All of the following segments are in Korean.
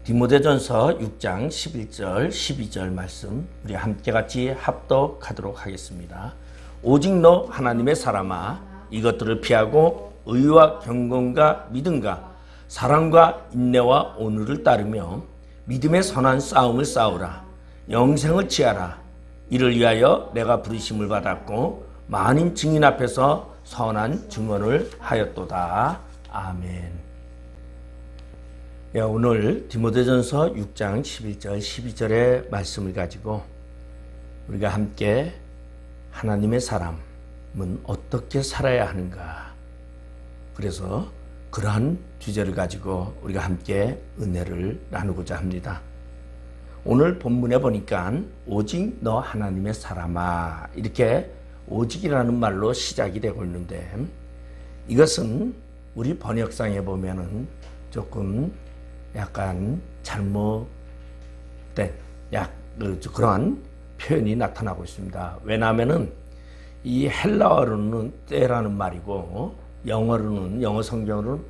디모데전서 6장 11절 12절 말씀 우리 함께 같이 합독하도록 하겠습니다. 오직 너 하나님의 사람아 이것들을 피하고 의와 경건과 믿음과 사랑과 인내와 온유를 따르며 믿음의 선한 싸움을 싸우라. 영생을 취하라. 이를 위하여 내가 부르심을 받았고 많은 증인 앞에서 선한 증언을 하였도다. 아멘. 오늘 디모데전서 6장 11절 12절의 말씀을 가지고 우리가 함께 하나님의 사람은 어떻게 살아야 하는가, 그래서 그러한 주제를 가지고 우리가 함께 은혜를 나누고자 합니다. 오늘 본문에 보니까 오직 너 하나님의 사람아, 이렇게 오직이라는 말로 시작이 되고 있는데, 이것은 우리 번역상에 보면은 조금 약간 잘못된 그러한 표현이 나타나고 있습니다. 왜냐하면은 이 헬라어로는 때라는 말이고 영어 성경으로는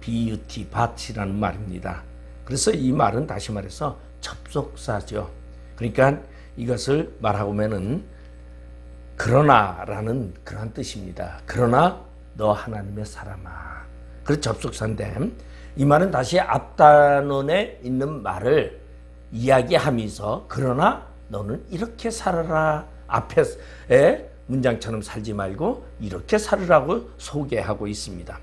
beauty, bat이라는 말입니다. 그래서 이 말은 다시 말해서 접속사죠. 그러니까 이것을 말하고면은 그러나라는 그런 뜻입니다. 그러나 너 하나님의 사람아. 그래서 접속사인데, 이 말은 다시 앞단원에 있는 말을 이야기하면서 그러나 너는 이렇게 살아라, 앞에 문장처럼 살지 말고 이렇게 살으라고 소개하고 있습니다.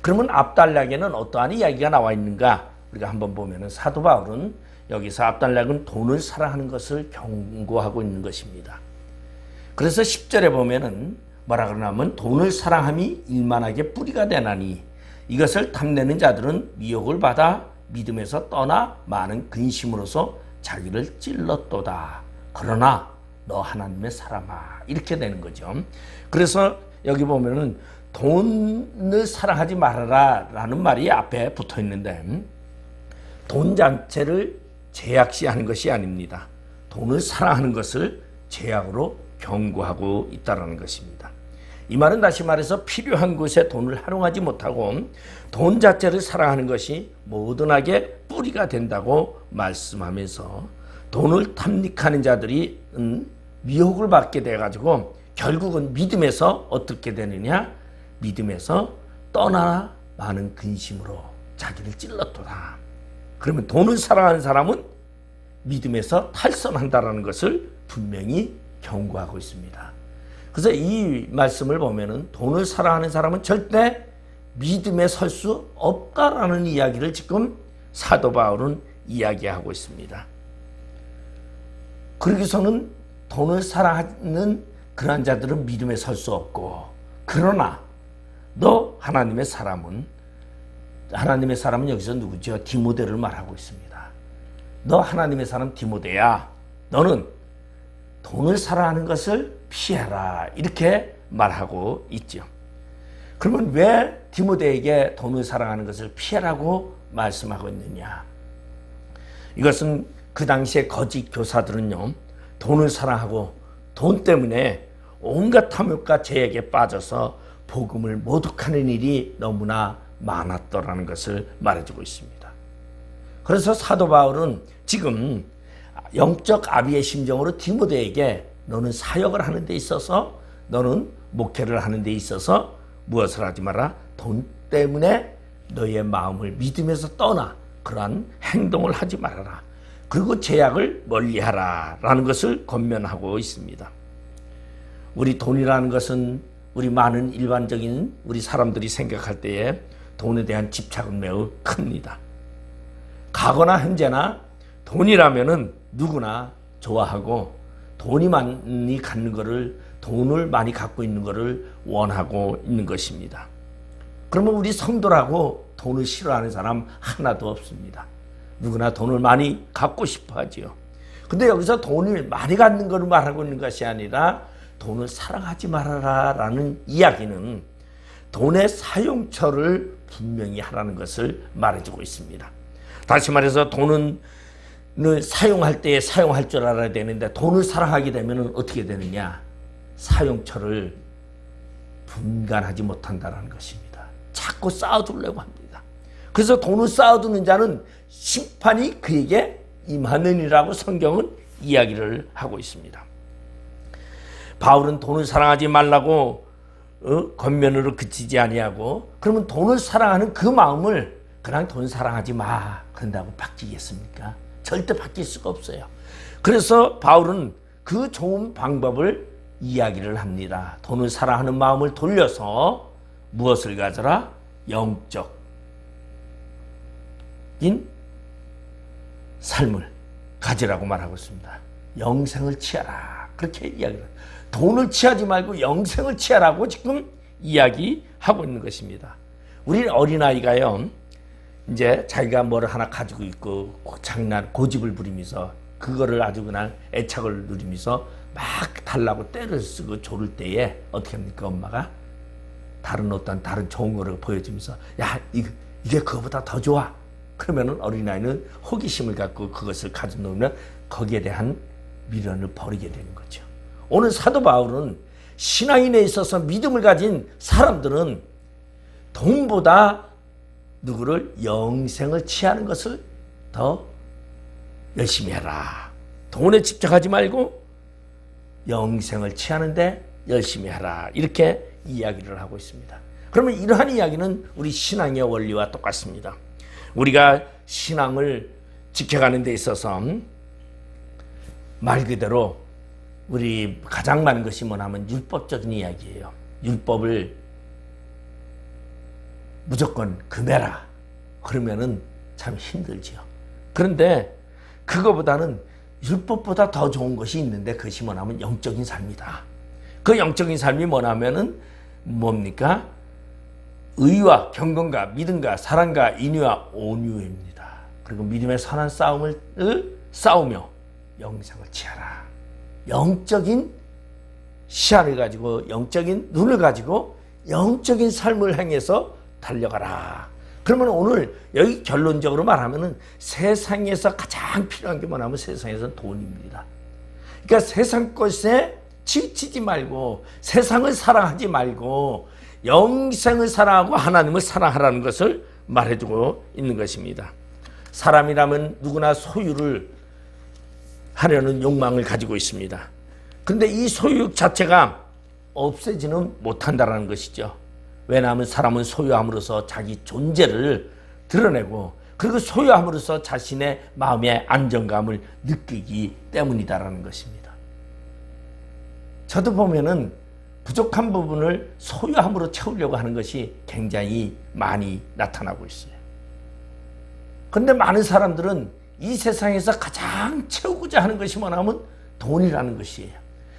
그러면 앞단락에는 어떠한 이야기가 나와 있는가 우리가 한번 보면은, 사도 바울은 여기서 앞단락은 돈을 사랑하는 것을 경고하고 있는 것입니다. 그래서 10절에 보면은 뭐라 그러냐면, 돈을 사랑함이 일만하게 뿌리가 되나니 이것을 탐내는 자들은 미혹을 받아 믿음에서 떠나 많은 근심으로서 자기를 찔렀도다. 그러나 너 하나님의 사람아, 이렇게 되는 거죠. 그래서 여기 보면은 돈을 사랑하지 말아라 라는 말이 앞에 붙어 있는데, 돈 자체를 제약시하는 것이 아닙니다. 돈을 사랑하는 것을 제약으로 경고하고 있다는 것입니다. 이 말은 다시 말해서 필요한 곳에 돈을 활용하지 못하고 돈 자체를 사랑하는 것이 모든하게 뿌리가 된다고 말씀하면서, 돈을 탐닉하는 자들이 미혹을 받게 돼가지고 결국은 믿음에서 어떻게 되느냐, 믿음에서 떠나 많은 근심으로 자기를 찔렀도다. 그러면 돈을 사랑하는 사람은 믿음에서 탈선한다라는 것을 분명히 경고하고 있습니다. 그래서 이 말씀을 보면은 돈을 사랑하는 사람은 절대 믿음에 설 수 없다라는 이야기를 지금 사도 바울은 이야기하고 있습니다. 그러기서는 돈을 사랑하는 그러한 자들은 믿음에 설 수 없고, 그러나 너 하나님의 사람은 여기서 누구죠? 디모데를 말하고 있습니다. 너 하나님의 사람 디모데야, 너는 돈을 사랑하는 것을 피해라, 이렇게 말하고 있죠. 그러면 왜 디모데에게 돈을 사랑하는 것을 피해라고 말씀하고 있느냐? 이것은 그 당시에 거짓 교사들은요, 돈을 사랑하고 돈 때문에 온갖 탐욕과 죄악에 빠져서 복음을 모독하는 일이 너무나 많았더라는 것을 말해주고 있습니다. 그래서 사도 바울은 지금 영적 아비의 심정으로 디모데에게 너는 사역을 하는 데 있어서, 너는 목회를 하는 데 있어서 무엇을 하지 마라, 돈 때문에 너의 마음을 믿음에서 떠나 그러한 행동을 하지 말아라, 그리고 죄악을 멀리하라 라는 것을 권면하고 있습니다. 우리 돈이라는 것은 우리 많은 일반적인 우리 사람들이 생각할 때에 돈에 대한 집착은 매우 큽니다. 과거나 현재나 돈이라면은 누구나 좋아하고, 돈이 많이 갖는 거를, 돈을 많이 갖고 있는 거를 원하고 있는 것입니다. 그러면 우리 성도라고 돈을 싫어하는 사람 하나도 없습니다. 누구나 돈을 많이 갖고 싶어 하지요. 근데 여기서 돈을 많이 갖는 것을 말하고 있는 것이 아니라 돈을 사랑하지 말아라 라는 이야기는 돈의 사용처를 분명히 하라는 것을 말해주고 있습니다. 다시 말해서 돈은 사용할 때에 사용할 줄 알아야 되는데, 돈을 사랑하게 되면 어떻게 되느냐, 사용처를 분간하지 못한다는 것입니다. 자꾸 쌓아두려고 합니다. 그래서 돈을 쌓아두는 자는 심판이 그에게 임하느니라고 성경은 이야기를 하고 있습니다. 바울은 돈을 사랑하지 말라고 겉면으로 그치지 아니하고, 그러면 돈을 사랑하는 그 마음을 그냥 돈 사랑하지 마 그런다고 바뀌겠습니까? 절대 바뀔 수가 없어요. 그래서 바울은 그 좋은 방법을 이야기를 합니다. 돈을 사랑하는 마음을 돌려서 무엇을 가져라? 영적인 삶을 가지라고 말하고 있습니다. 영생을 취하라, 그렇게 이야기를. 돈을 취하지 말고 영생을 취하라고 지금 이야기하고 있는 것입니다. 우리 어린아이가요, 이제 자기가 뭐를 하나 가지고 있고 장난 고집을 부리면서 그거를 아주 그냥 애착을 누리면서 막 달라고 때를 쓰고 조를 때에 어떻게 합니까? 엄마가 다른 좋은 거를 보여주면서 야, 이게 그거보다 더 좋아. 그러면은 어린아이는 호기심을 갖고 그것을 가져 놓으면 거기에 대한 미련을 버리게 되는 거죠. 오늘 사도 바울은 신앙인에 있어서 믿음을 가진 사람들은 돈보다 누구를? 영생을 취하는 것을 더 열심히 해라. 돈에 집착하지 말고 영생을 취하는데 열심히 하라. 이렇게 이야기를 하고 있습니다. 그러면 이러한 이야기는 우리 신앙의 원리와 똑같습니다. 우리가 신앙을 지켜가는 데 있어서 말 그대로 우리 가장 많은 것이 뭐냐면 율법적인 이야기예요. 율법을 무조건 금해라. 그러면은 참 힘들지요. 그런데 그거보다는 율법보다 더 좋은 것이 있는데 그것이 뭐냐면 영적인 삶이다. 그 영적인 삶이 뭐냐면은 뭡니까? 의와 경건과 믿음과 사랑과 인유와 온유입니다. 그리고 믿음의 선한 싸움을 싸우며 영생을 취하라. 영적인 시야를 가지고 영적인 눈을 가지고 영적인 삶을 행해서 달려가라. 그러면 오늘 여기 결론적으로 말하면은 세상에서 가장 필요한 게 뭐냐면 세상에서는 돈입니다. 그러니까 세상 것에 치우치지 말고 세상을 사랑하지 말고 영생을 사랑하고 하나님을 사랑하라는 것을 말해주고 있는 것입니다. 사람이라면 누구나 소유를 하려는 욕망을 가지고 있습니다. 그런데 이 소유 자체가 없애지는 못한다는 것이죠. 왜냐하면 사람은 소유함으로써 자기 존재를 드러내고 그리고 소유함으로써 자신의 마음의 안정감을 느끼기 때문이다라는 것입니다. 저도 보면은 부족한 부분을 소유함으로 채우려고 하는 것이 굉장히 많이 나타나고 있어요. 그런데 많은 사람들은 이 세상에서 가장 채우고자 하는 것이 뭐냐면 돈이라는 것이에요.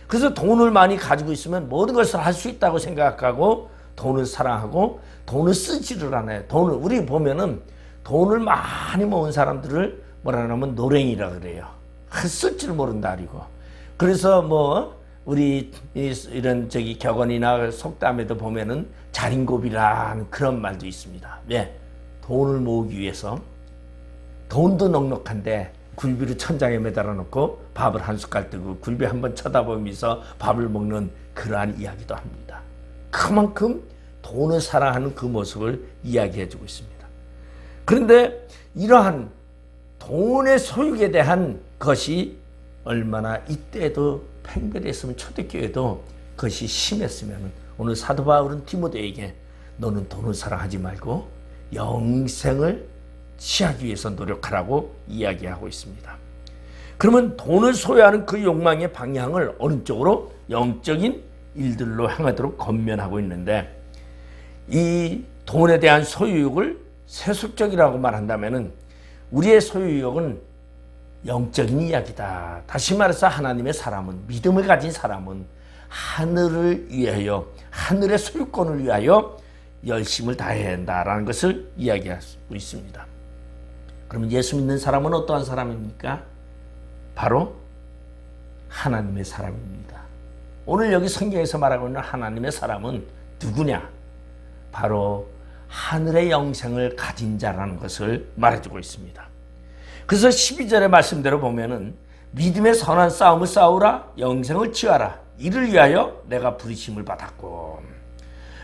그래서 돈을 많이 가지고 있으면 모든 것을 할 수 있다고 생각하고 돈을 사랑하고 돈을 쓰지를 않아요. 우리 보면은 돈을 많이 모은 사람들을 뭐라 하냐면 노랭이라 그래요. 쓸 줄 모른다 그리고. 그래서 우리 이런 격언이나 속담에도 보면은 자린고비라는 그런 말도 있습니다. 왜? 돈을 모으기 위해서 돈도 넉넉한데 굴비를 천장에 매달아 놓고 밥을 한 숟갈 뜨고 굴비 한번 쳐다보면서 밥을 먹는 그러한 이야기도 합니다. 그만큼 돈을 사랑하는 그 모습을 이야기해 주고 있습니다. 그런데 이러한 돈의 소유에 대한 것이 얼마나 이때도 팽배했으면 초대교회도 그것이 심했으면 오늘 사도 바울은 디모데에게 너는 돈을 사랑하지 말고 영생을 취하기 위해서 노력하라고 이야기하고 있습니다. 그러면 돈을 소유하는 그 욕망의 방향을 어느 쪽으로? 영적인 일들로 향하도록 권면하고 있는데 이 돈에 대한 소유욕을 세속적이라고 말한다면 우리의 소유욕은 영적인 이야기다. 다시 말해서 하나님의 사람은, 믿음을 가진 사람은 하늘을 위하여, 하늘의 소유권을 위하여 열심을 다해야 한다라는 것을 이야기하고 있습니다. 그러면 예수 믿는 사람은 어떠한 사람입니까? 바로 하나님의 사람입니다. 오늘 여기 성경에서 말하고 있는 하나님의 사람은 누구냐? 바로 하늘의 영생을 가진 자라는 것을 말해주고 있습니다. 그래서 12절의 말씀대로 보면은 믿음의 선한 싸움을 싸우라, 영생을 취하라. 이를 위하여 내가 부르심을 받았고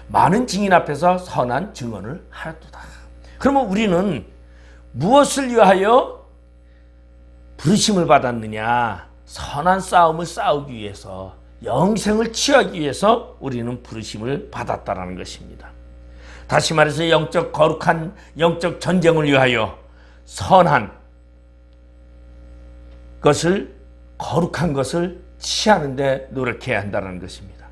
많은 증인 앞에서 선한 증언을 하였도다. 그러면 우리는 무엇을 위하여 부르심을 받았느냐? 선한 싸움을 싸우기 위해서, 영생을 취하기 위해서 우리는 부르심을 받았다라는 것입니다. 다시 말해서 영적 거룩한 영적 전쟁을 위하여 선한 것을, 거룩한 것을 취하는 데 노력해야 한다는 것입니다.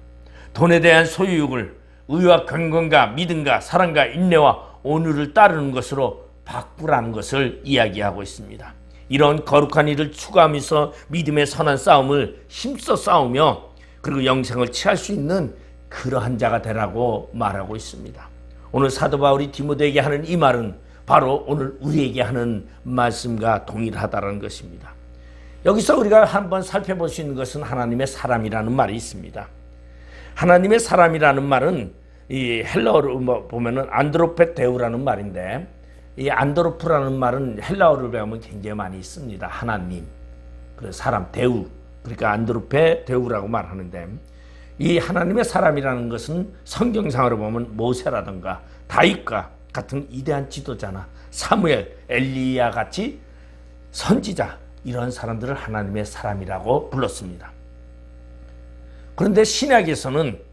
돈에 대한 소유욕을 의와 경건과 믿음과 사랑과 인내와 온유를 따르는 것으로 바꾸라는 것을 이야기하고 있습니다. 이런 거룩한 일을 추구하면서 믿음의 선한 싸움을 힘써 싸우며 그리고 영생을 취할 수 있는 그러한 자가 되라고 말하고 있습니다. 오늘 사도 바울이 디모데에게 하는 이 말은 바로 오늘 우리에게 하는 말씀과 동일하다는 것입니다. 여기서 우리가 한번 살펴볼 수 있는 것은 하나님의 사람이라는 말이 있습니다. 하나님의 사람이라는 말은 이 헬라어로 보면은 안드로페데우라는 말인데, 이 안드로프라는 말은 헬라어를 배우면 굉장히 많이 씁니다. 하나님, 그 사람, 대우, 그러니까 안드로페데우라고 말하는데, 이 하나님의 사람이라는 것은 성경상으로 보면 모세라든가 다윗과 같은 위대한 지도자나 사무엘, 엘리야 같이 선지자, 이런 사람들을 하나님의 사람이라고 불렀습니다. 그런데 신약에서는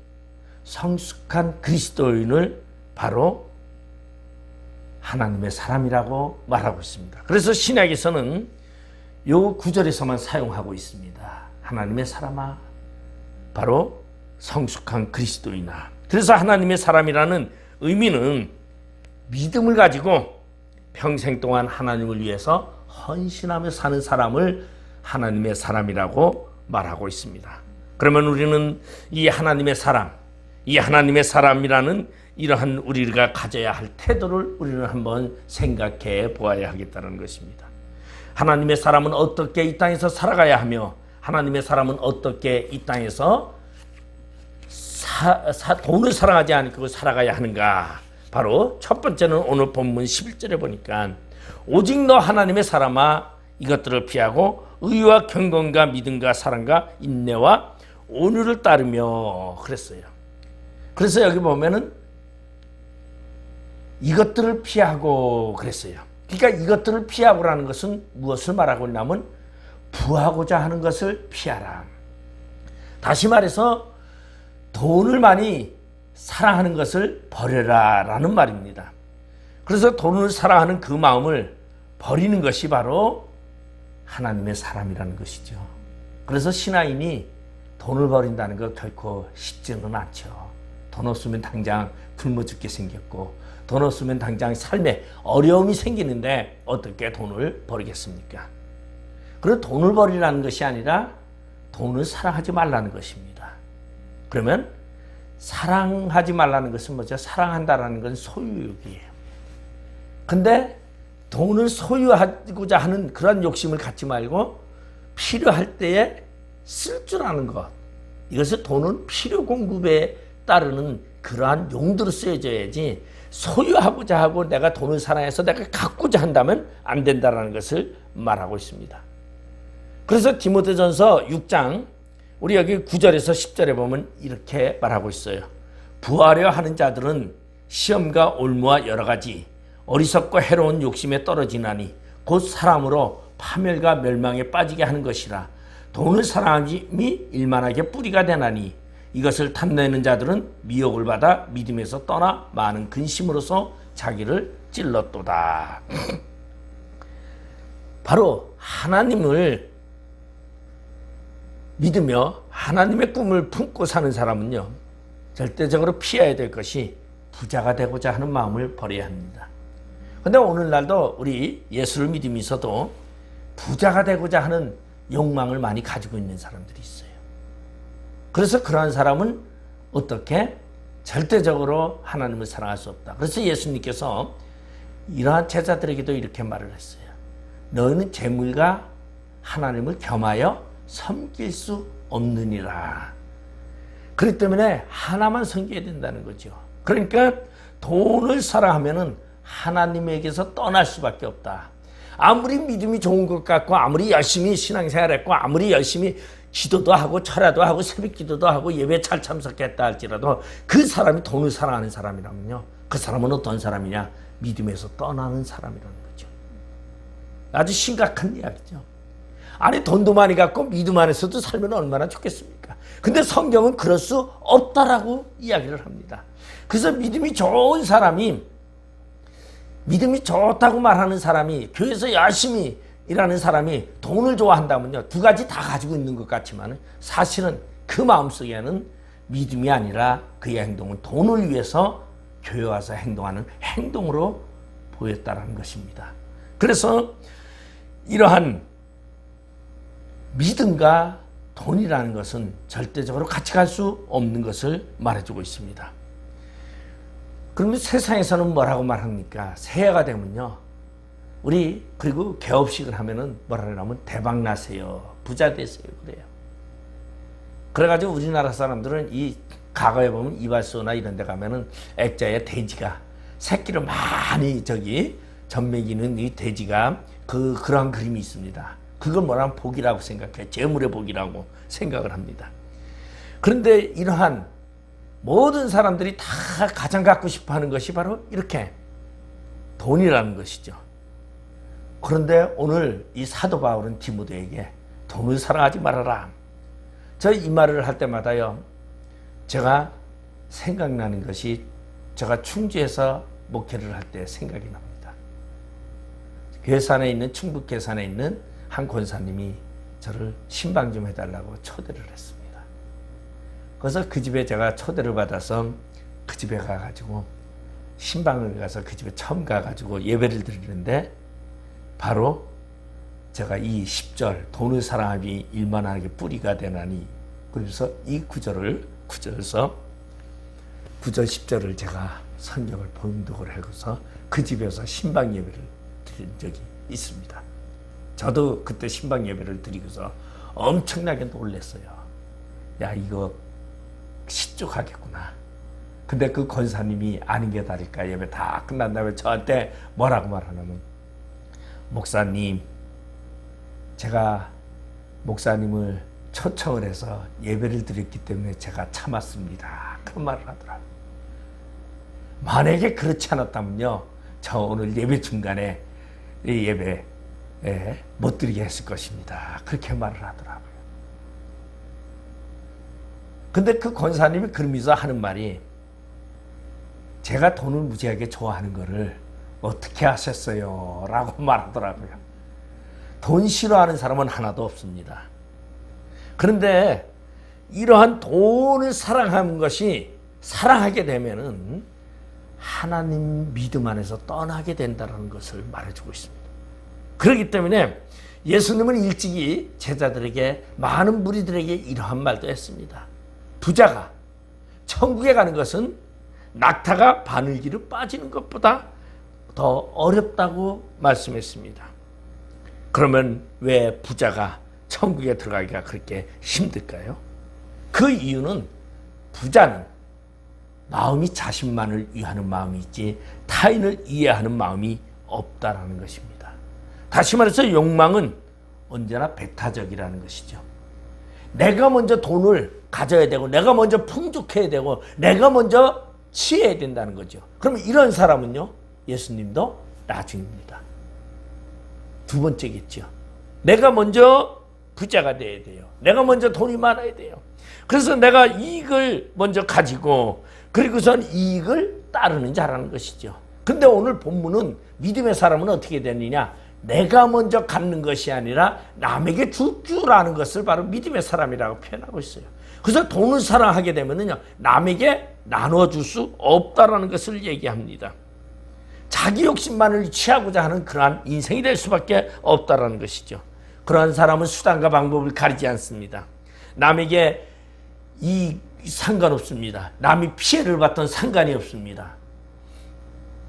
성숙한 그리스도인을 바로 하나님의 사람이라고 말하고 있습니다. 그래서 신약에서는 요 구절에서만 사용하고 있습니다. 하나님의 사람아, 바로 성숙한 그리스도인아. 그래서 하나님의 사람이라는 의미는 믿음을 가지고 평생 동안 하나님을 위해서 헌신하며 사는 사람을 하나님의 사람이라고 말하고 있습니다. 그러면 우리는 이 하나님의 사람, 이 하나님의 사람이라는 이러한 우리가 가져야 할 태도를 우리는 한번 생각해 보아야 하겠다는 것입니다. 하나님의 사람은 어떻게 이 땅에서 살아가야 하며, 하나님의 사람은 어떻게 이 땅에서 돈을 사랑하지 않고 살아가야 하는가? 바로 첫 번째는 오늘 본문 11절에 보니까 오직 너 하나님의 사람아 이것들을 피하고 의와 경건과 믿음과 사랑과 인내와 온유를 따르며 그랬어요. 그래서 여기 보면은 이것들을 피하고 그랬어요. 그러니까 이것들을 피하고라는 것은 무엇을 말하고 있냐면 부하고자 하는 것을 피하라. 다시 말해서 돈을 많이 사랑하는 것을 버려라 라는 말입니다. 그래서 돈을 사랑하는 그 마음을 버리는 것이 바로 하나님의 사람이라는 것이죠. 그래서 신앙인이 돈을 버린다는 거 결코 쉽지는 않죠. 돈 없으면 당장 굶어 죽게 생겼고, 돈 없으면 당장 삶에 어려움이 생기는데 어떻게 돈을 버리겠습니까? 그래서 돈을 버리라는 것이 아니라 돈을 사랑하지 말라는 것입니다. 그러면 사랑하지 말라는 것은 뭐죠? 사랑한다라는 건 소유욕이에요. 근데 돈을 소유하고자 하는 그런 욕심을 갖지 말고 필요할 때에 쓸 줄 아는 것. 이것을 돈은 필요 공급에 따르는 그러한 용도로 쓰여져야지 소유하고자 하고 내가 돈을 사랑해서 내가 갖고자 한다면 안 된다는 것을 말하고 있습니다. 그래서 디모데전서 6장 우리 여기 9절에서 10절에 보면 이렇게 말하고 있어요. 부하려 하는 자들은 시험과 올무와 여러 가지 어리석고 해로운 욕심에 떨어지나니 곧 사람으로 파멸과 멸망에 빠지게 하는 것이라. 돈을 사랑함이 일만하게 뿌리가 되나니 이것을 탐내는 자들은 미혹을 받아 믿음에서 떠나 많은 근심으로서 자기를 찔렀도다. 바로 하나님을 믿으며 하나님의 꿈을 품고 사는 사람은요, 절대적으로 피해야 될 것이 부자가 되고자 하는 마음을 버려야 합니다. 그런데 오늘날도 우리 예수를 믿으면서도 부자가 되고자 하는 욕망을 많이 가지고 있는 사람들이 있어요. 그래서 그러한 사람은 어떻게 절대적으로 하나님을 사랑할 수 없다. 그래서 예수님께서 이러한 제자들에게도 이렇게 말을 했어요. 너희는 재물과 하나님을 겸하여 섬길 수 없느니라. 그렇기 때문에 하나만 섬겨야 된다는 거죠. 그러니까 돈을 사랑하면은 하나님에게서 떠날 수밖에 없다. 아무리 믿음이 좋은 것 같고 아무리 열심히 신앙생활했고 아무리 열심히 기도도 하고 철야도 하고 새벽 기도도 하고 예배 잘 참석했다 할지라도 그 사람이 돈을 사랑하는 사람이라면요, 그 사람은 어떤 사람이냐? 믿음에서 떠나는 사람이라는 거죠. 아주 심각한 이야기죠. 아니 돈도 많이 갖고 믿음 안에서도 살면 얼마나 좋겠습니까? 근데 성경은 그럴 수 없다라고 이야기를 합니다. 그래서 믿음이 좋은 사람이, 믿음이 좋다고 말하는 사람이, 교회에서 열심히 일하는 사람이 돈을 좋아한다면요, 두 가지 다 가지고 있는 것 같지만 사실은 그 마음속에는 믿음이 아니라 그의 행동은 돈을 위해서 교회 와서 행동하는 행동으로 보였다는 것입니다. 그래서 이러한 믿음과 돈이라는 것은 절대적으로 같이 갈 수 없는 것을 말해주고 있습니다. 그러면 세상에서는 뭐라고 말합니까? 새해가 되면요, 우리 그리고 개업식을 하면은 뭐라고 하면 대박 나세요, 부자 되세요 그래요. 그래가지고 우리나라 사람들은 이 과거에 보면 이발소나 이런 데 가면은 액자에 돼지가 새끼를 많이 젖먹이는 이 돼지가 그러한 그림이 있습니다. 그걸 뭐라면 복이라고 생각해, 재물의 복이라고 생각을 합니다. 그런데 이러한 모든 사람들이 다 가장 갖고 싶어 하는 것이 바로 이렇게 돈이라는 것이죠. 그런데 오늘 이 사도 바울은 디모데에게 돈을 사랑하지 말아라. 저 이 말을 할 때마다요, 제가 생각나는 것이 제가 충주에서 목회를 할 때 생각이 납니다. 괴산에 있는, 충북 괴산에 있는 한 권사님이 저를 신방 좀 해달라고 초대를 했습니다. 그래서 그 집에 제가 초대를 받아서 그 집에 가가지고 신방을 가서 그 집에 처음 가가지고 예배를 드리는데, 바로 제가 이 10절 돈을 사랑하기 일만하게 뿌리가 되나니, 그래서 이 구절에서 9절 10절을 제가 성경을 봉독을 해서 그 집에서 신방 예배를 드린 적이 있습니다. 저도 그때 신방 예배를 드리고서 엄청나게 놀랐어요. 야, 이거 시쪽하겠구나. 근데 그 권사님이 아닌 게 다를까, 예배 다 끝난 다음에 저한테 뭐라고 말하냐면, 목사님, 제가 목사님을 초청을 해서 예배를 드렸기 때문에 제가 참았습니다. 그런 말을 하더라고요. 만약에 그렇지 않았다면요, 저 오늘 예배 중간에 이 예배 못 드리게 했을 것입니다. 그렇게 말을 하더라고요. 근데 그 권사님이 그러면서 하는 말이, 제가 돈을 무지하게 좋아하는 거를 어떻게 하셨어요? 라고 말하더라고요. 돈 싫어하는 사람은 하나도 없습니다. 그런데 이러한 돈을 사랑하는 것이, 사랑하게 되면은 하나님 믿음 안에서 떠나게 된다는 것을 말해주고 있습니다. 그렇기 때문에 예수님은 일찍이 제자들에게, 많은 무리들에게 이러한 말도 했습니다. 부자가 천국에 가는 것은 낙타가 바늘기로 빠지는 것보다 더 어렵다고 말씀했습니다. 그러면 왜 부자가 천국에 들어가기가 그렇게 힘들까요? 그 이유는 부자는 마음이 자신만을 위하는 마음이 있지 타인을 이해하는 마음이 없다라는 것입니다. 다시 말해서 욕망은 언제나 배타적이라는 것이죠. 내가 먼저 돈을 가져야 되고, 내가 먼저 풍족해야 되고, 내가 먼저 취해야 된다는 거죠. 그러면 이런 사람은요, 예수님도 나중입니다. 두 번째겠죠. 내가 먼저 부자가 돼야 돼요. 내가 먼저 돈이 많아야 돼요. 그래서 내가 이익을 먼저 가지고, 그리고선 이익을 따르는 자라는 것이죠. 근데 오늘 본문은 믿음의 사람은 어떻게 되느냐? 내가 먼저 갖는 것이 아니라 남에게 줄 줄 아는 것을 바로 믿음의 사람이라고 표현하고 있어요. 그래서 돈을 사랑하게 되면은요, 남에게 나눠줄 수 없다라는 것을 얘기합니다. 자기 욕심만을 취하고자 하는 그러한 인생이 될 수밖에 없다라는 것이죠. 그러한 사람은 수단과 방법을 가리지 않습니다. 남에게 상관없습니다. 남이 피해를 받던 상관이 없습니다.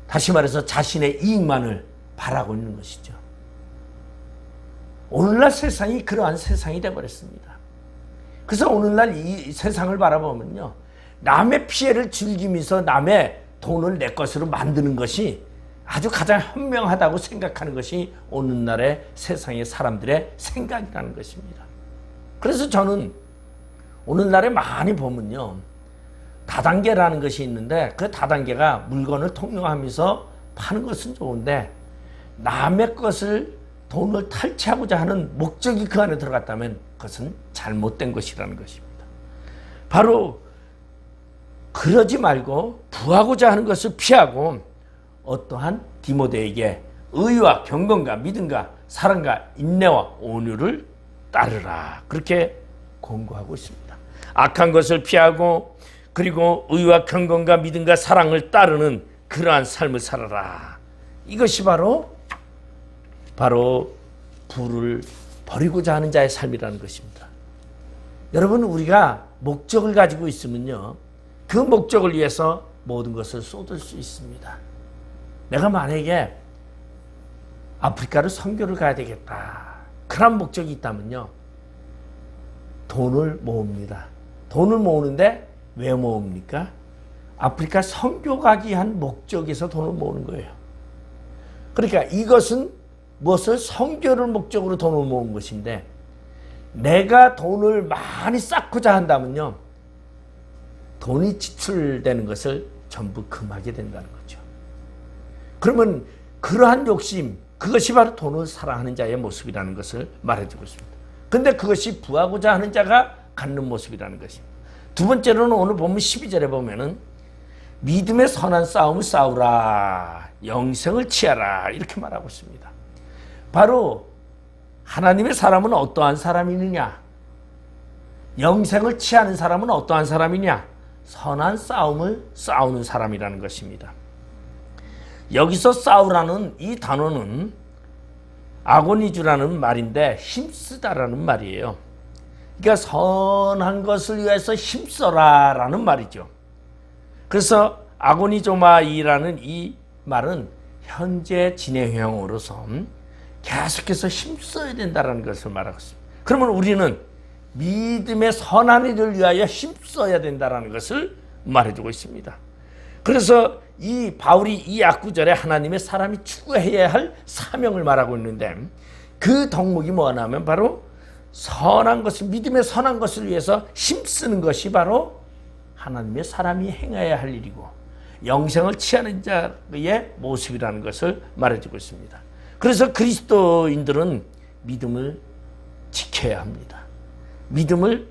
다시 말해서 자신의 이익만을 바라고 있는 것이죠. 오늘날 세상이 그러한 세상이 되어버렸습니다. 그래서 오늘날 이 세상을 바라보면요, 남의 피해를 즐기면서 남의 돈을 내 것으로 만드는 것이 아주 가장 현명하다고 생각하는 것이 오늘날의 세상의 사람들의 생각이라는 것입니다. 그래서 저는 오늘날에 많이 보면요, 다단계라는 것이 있는데 그 다단계가 물건을 통용하면서 파는 것은 좋은데 남의 것을 돈을 탈취하고자 하는 목적이 그 안에 들어갔다면 그것은 잘못된 것이라는 것입니다. 바로 그러지 말고 부하고자 하는 것을 피하고 어떠한 디모데에게 의와 경건과 믿음과 사랑과 인내와 온유를 따르라. 그렇게 권고하고 있습니다. 악한 것을 피하고 그리고 의와 경건과 믿음과 사랑을 따르는 그러한 삶을 살아라. 이것이 바로 부를 버리고자 하는 자의 삶이라는 것입니다. 여러분, 우리가 목적을 가지고 있으면요, 그 목적을 위해서 모든 것을 쏟을 수 있습니다. 내가 만약에 아프리카로 선교를 가야 되겠다, 그런 목적이 있다면요, 돈을 모읍니다. 돈을 모으는데 왜 모읍니까? 아프리카 선교 가기 위한 목적에서 돈을 모으는 거예요. 그러니까 이것은 무엇을 선교를 목적으로 돈을 모은 것인데, 내가 돈을 많이 쌓고자 한다면요, 돈이 지출되는 것을 전부 금하게 된다는 거죠. 그러면 그러한 욕심, 그것이 바로 돈을 사랑하는 자의 모습이라는 것을 말해주고 있습니다. 그런데 그것이 부하고자 하는 자가 갖는 모습이라는 것입니다. 두 번째로는 오늘 보면 12절에 보면은 믿음의 선한 싸움을 싸우라, 영생을 취하라, 이렇게 말하고 있습니다. 바로 하나님의 사람은 어떠한 사람이느냐? 영생을 취하는 사람은 어떠한 사람이냐? 선한 싸움을 싸우는 사람이라는 것입니다. 여기서 싸우라는 이 단어는 아고니주라는 말인데 힘쓰다라는 말이에요. 그러니까 선한 것을 위해서 힘써라 라는 말이죠. 그래서 아고니조마이라는 이 말은 현재 진행형으로서 계속해서 힘써야 된다는 것을 말하고 있습니다. 그러면 우리는 믿음의 선한 일을 위하여 힘써야 된다는 것을 말해주고 있습니다. 그래서 이 바울이 이 앞구절에 하나님의 사람이 추구해야 할 사명을 말하고 있는데, 그 덕목이 뭐냐면 바로 선한 것을, 믿음의 선한 것을 위해서 힘쓰는 것이 바로 하나님의 사람이 행해야 할 일이고 영생을 취하는 자의 모습이라는 것을 말해주고 있습니다. 그래서 그리스도인들은 믿음을 지켜야 합니다. 믿음을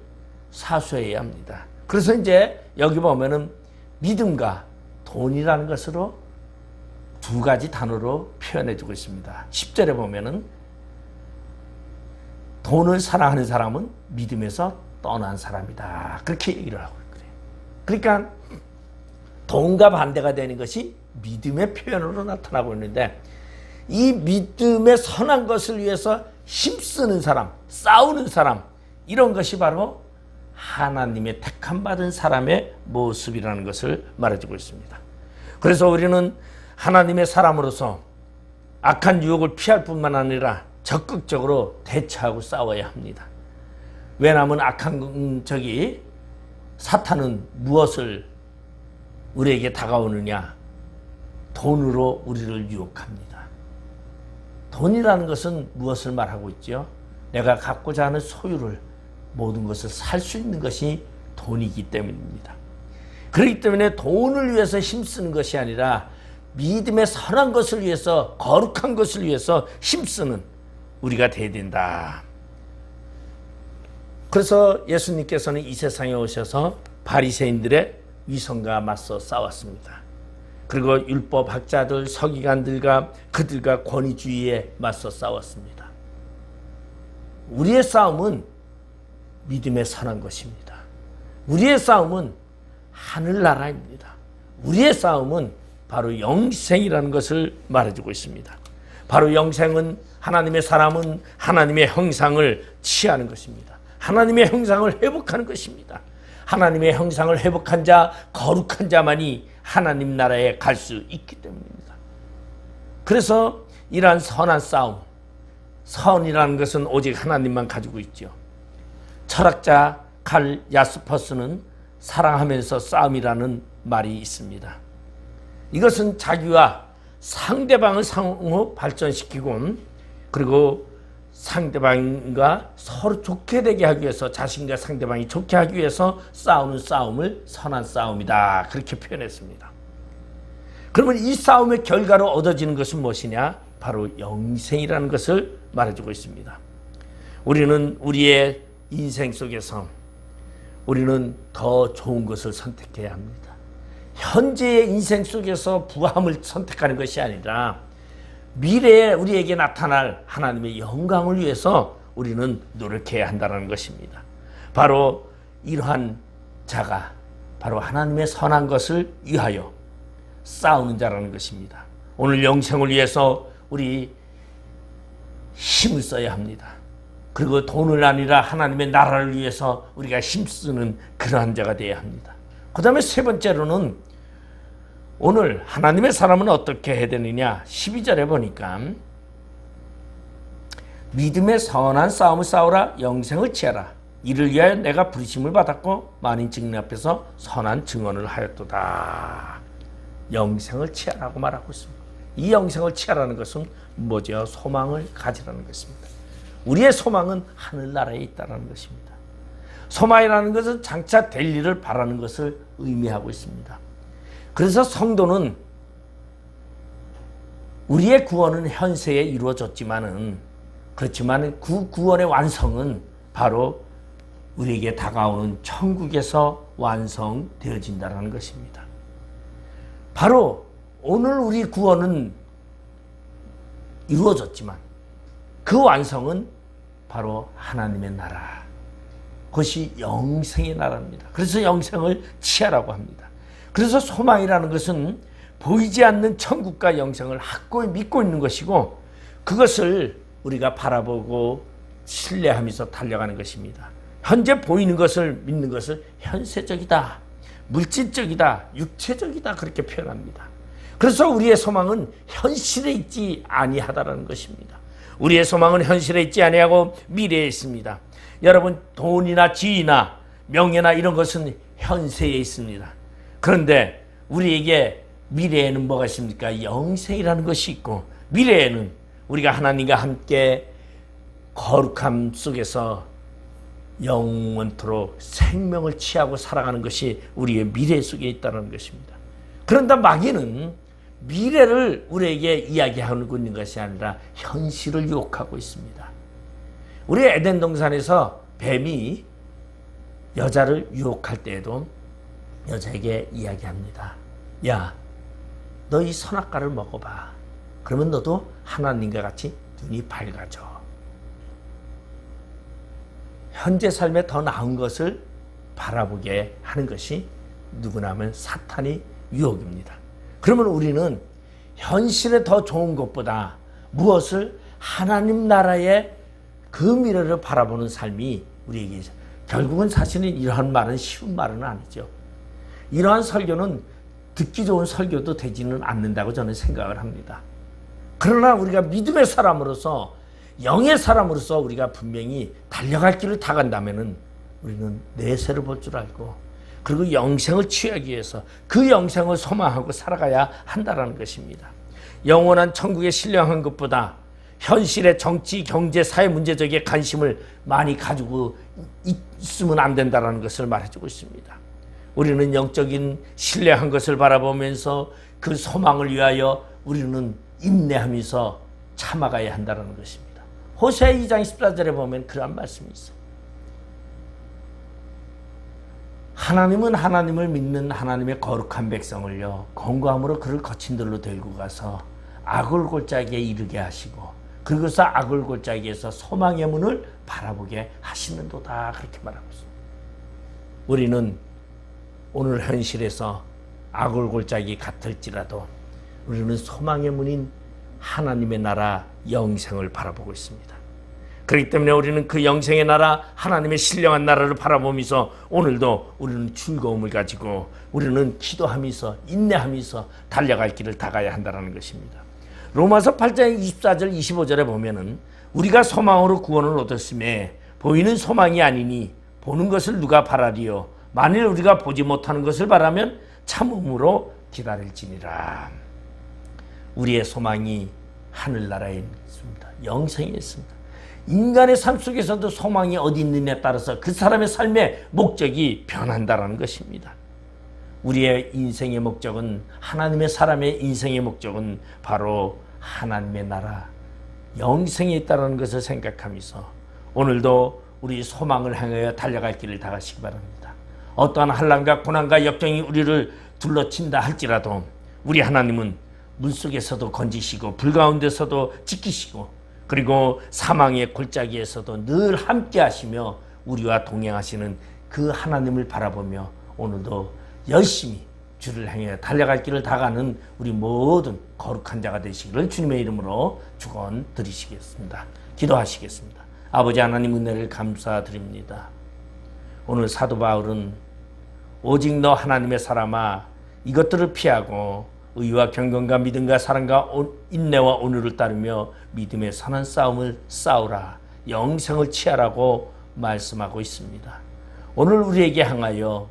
사수해야 합니다. 그래서 이제 여기 보면은 믿음과 돈이라는 것으로 두 가지 단어로 표현해주고 있습니다. 10절에 보면은 돈을 사랑하는 사람은 믿음에서 떠난 사람이다, 그렇게 얘기를 하고 있거든요. 그러니까 돈과 반대가 되는 것이 믿음의 표현으로 나타나고 있는데, 이 믿음의 선한 것을 위해서 힘쓰는 사람, 싸우는 사람, 이런 것이 바로 하나님의 택함받은 사람의 모습이라는 것을 말해주고 있습니다. 그래서 우리는 하나님의 사람으로서 악한 유혹을 피할 뿐만 아니라 적극적으로 대처하고 싸워야 합니다. 왜냐하면 악한 사탄은 무엇을 우리에게 다가오느냐? 돈으로 우리를 유혹합니다. 돈이라는 것은 무엇을 말하고 있죠? 내가 갖고자 하는 소유를, 모든 것을 살 수 있는 것이 돈이기 때문입니다. 그렇기 때문에 돈을 위해서 힘쓰는 것이 아니라 믿음의 선한 것을 위해서, 거룩한 것을 위해서 힘쓰는 우리가 되어야 된다. 그래서 예수님께서는 이 세상에 오셔서 바리새인들의 위선과 맞서 싸웠습니다. 그리고 율법학자들, 서기관들과 그들과 권위주의에 맞서 싸웠습니다. 우리의 싸움은 믿음의 선한 것입니다. 우리의 싸움은 하늘나라입니다. 우리의 싸움은 바로 영생이라는 것을 말해주고 있습니다. 바로 영생은, 하나님의 사람은 하나님의 형상을 취하는 것입니다. 하나님의 형상을 회복하는 것입니다. 하나님의 형상을 회복한 자, 거룩한 자만이 하나님 나라에 갈 수 있기 때문입니다. 그래서 이러한 선한 싸움, 선이라는 것은 오직 하나님만 가지고 있죠. 철학자 칼 야스퍼스는 사랑하면서 싸움이라는 말이 있습니다. 이것은 자기와 상대방을 상호 발전시키고, 그리고 상대방과 서로 좋게 되게 하기 위해서, 자신과 상대방이 좋게 하기 위해서 싸우는 싸움을 선한 싸움이다, 그렇게 표현했습니다. 그러면 이 싸움의 결과로 얻어지는 것은 무엇이냐? 바로 영생이라는 것을 말해주고 있습니다. 우리는 우리의 인생 속에서 우리는 더 좋은 것을 선택해야 합니다. 현재의 인생 속에서 부함을 선택하는 것이 아니라 미래에 우리에게 나타날 하나님의 영광을 위해서 우리는 노력해야 한다는 것입니다. 바로 이러한 자가 바로 하나님의 선한 것을 위하여 싸우는 자라는 것입니다. 오늘 영생을 위해서 우리 힘을 써야 합니다. 그리고 돈을 아니라 하나님의 나라를 위해서 우리가 힘쓰는 그러한 자가 되어야 합니다. 그 다음에 세 번째로는 오늘 하나님의 사람은 어떻게 해야 되느냐? 12절에 보니까 믿음의 선한 싸움을 싸우라, 영생을 취하라. 이를 위하여 내가 부르심을 받았고 만인 증인 앞에서 선한 증언을 하였도다. 영생을 취하라고 말하고 있습니다. 이 영생을 취하라는 것은 뭐죠? 소망을 가지라는 것입니다. 우리의 소망은 하늘나라에 있다는 것입니다. 소망이라는 것은 장차 될 일을 바라는 것을 의미하고 있습니다. 그래서 성도는 우리의 구원은 현세에 이루어졌지만은, 그렇지만 그 구원의 완성은 바로 우리에게 다가오는 천국에서 완성되어진다는 것입니다. 바로 오늘 우리 구원은 이루어졌지만 그 완성은 바로 하나님의 나라, 그것이 영생의 나라입니다. 그래서 영생을 취하라고 합니다. 그래서 소망이라는 것은 보이지 않는 천국과 영생을 확고히 믿고 있는 것이고, 그것을 우리가 바라보고 신뢰하면서 달려가는 것입니다. 현재 보이는 것을 믿는 것을 현세적이다, 물질적이다, 육체적이다, 그렇게 표현합니다. 그래서 우리의 소망은 현실에 있지 아니하다라는 것입니다. 우리의 소망은 현실에 있지 아니하고 미래에 있습니다. 여러분, 돈이나 지위나 명예나 이런 것은 현세에 있습니다. 그런데 우리에게 미래에는 뭐가 있습니까? 영생이라는 것이 있고, 미래에는 우리가 하나님과 함께 거룩함 속에서 영원토록 생명을 취하고 살아가는 것이 우리의 미래 속에 있다는 것입니다. 그런데 마귀는 미래를 우리에게 이야기하고 있는 것이 아니라 현실을 유혹하고 있습니다. 우리 에덴 동산에서 뱀이 여자를 유혹할 때에도 여자에게 이야기합니다. 야, 너 이 선악과를 먹어봐. 그러면 너도 하나님과 같이 눈이 밝아져. 현재 삶에 더 나은 것을 바라보게 하는 것이 누구나 하면 사탄의 유혹입니다. 그러면 우리는 현실에 더 좋은 것보다 무엇을? 하나님 나라의 그 미래를 바라보는 삶이 우리에게 있어요. 결국은 사실은 이러한 말은 쉬운 말은 아니죠. 이러한 설교는 듣기 좋은 설교도 되지는 않는다고 저는 생각을 합니다. 그러나 우리가 믿음의 사람으로서, 영의 사람으로서 우리가 분명히 달려갈 길을 다 간다면은 우리는 내세를 볼 줄 알고, 그리고 영생을 취하기 위해서 그 영생을 소망하고 살아가야 한다는 것입니다. 영원한 천국에 신령한 것보다 현실의 정치, 경제, 사회 문제적인 관심을 많이 가지고 있으면 안 된다는 것을 말해주고 있습니다. 우리는 영적인 신뢰한 것을 바라보면서 그 소망을 위하여 우리는 인내하면서 참아가야 한다는 것입니다. 호세아 2장 14절에 보면 그러한 말씀이 있어요. 하나님은 하나님을 믿는 하나님의 거룩한 백성을요, 건고함으로 그를 거친 들로 들고 가서 악을 골짜기에 이르게 하시고, 그리고서 악을 골짜기에서 소망의 문을 바라보게 하시는도다, 그렇게 말하고 있습니다. 우리는 오늘 현실에서 악을 골짜기 같을지라도 우리는 소망의 문인 하나님의 나라 영생을 바라보고 있습니다. 그렇기 때문에 우리는 그 영생의 나라, 하나님의 신령한 나라를 바라보면서 오늘도 우리는 즐거움을 가지고 우리는 기도하면서 인내하면서 달려갈 길을 다 가야 한다는 것입니다. 로마서 8장 24절 25절에 보면은 우리가 소망으로 구원을 얻었음에 보이는 소망이 아니니 보는 것을 누가 바라리요? 만일 우리가 보지 못하는 것을 바라면 참음으로 기다릴지니라. 우리의 소망이 하늘나라에 있습니다. 영생에 있습니다. 인간의 삶 속에서도 소망이 어디 있느냐에 따라서 그 사람의 삶의 목적이 변한다는 것입니다. 우리의 인생의 목적은, 하나님의 사람의 인생의 목적은 바로 하나님의 나라, 영생에 있다는 것을 생각하면서 오늘도 우리 소망을 향하여 달려갈 길을 다 가시기 바랍니다. 어떠한 환난과 고난과 역경이 우리를 둘러친다 할지라도 우리 하나님은 물속에서도 건지시고 불 가운데서도 지키시고 그리고 사망의 골짜기에서도 늘 함께 하시며 우리와 동행하시는 그 하나님을 바라보며 오늘도 열심히 주를 향해 달려갈 길을 다 가는 우리 모든 거룩한 자가 되시기를 주님의 이름으로 축원드리시겠습니다. 기도하시겠습니다. 아버지 하나님, 은혜를 감사드립니다. 오늘 사도 바울은 오직 너 하나님의 사람아, 이것들을 피하고 의와 경건과 믿음과 사랑과 인내와 온유를 따르며 믿음의 선한 싸움을 싸우라, 영생을 취하라고 말씀하고 있습니다. 오늘 우리에게 향하여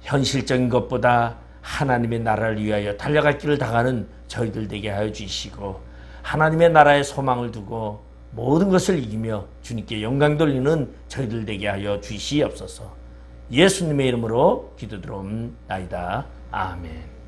현실적인 것보다 하나님의 나라를 위하여 달려갈 길을 다가는 저희들 되게 하여 주시고, 하나님의 나라에 소망을 두고 모든 것을 이기며 주님께 영광 돌리는 저희들 되게 하여 주시옵소서. 예수님의 이름으로 기도드리옵나이다. 아멘.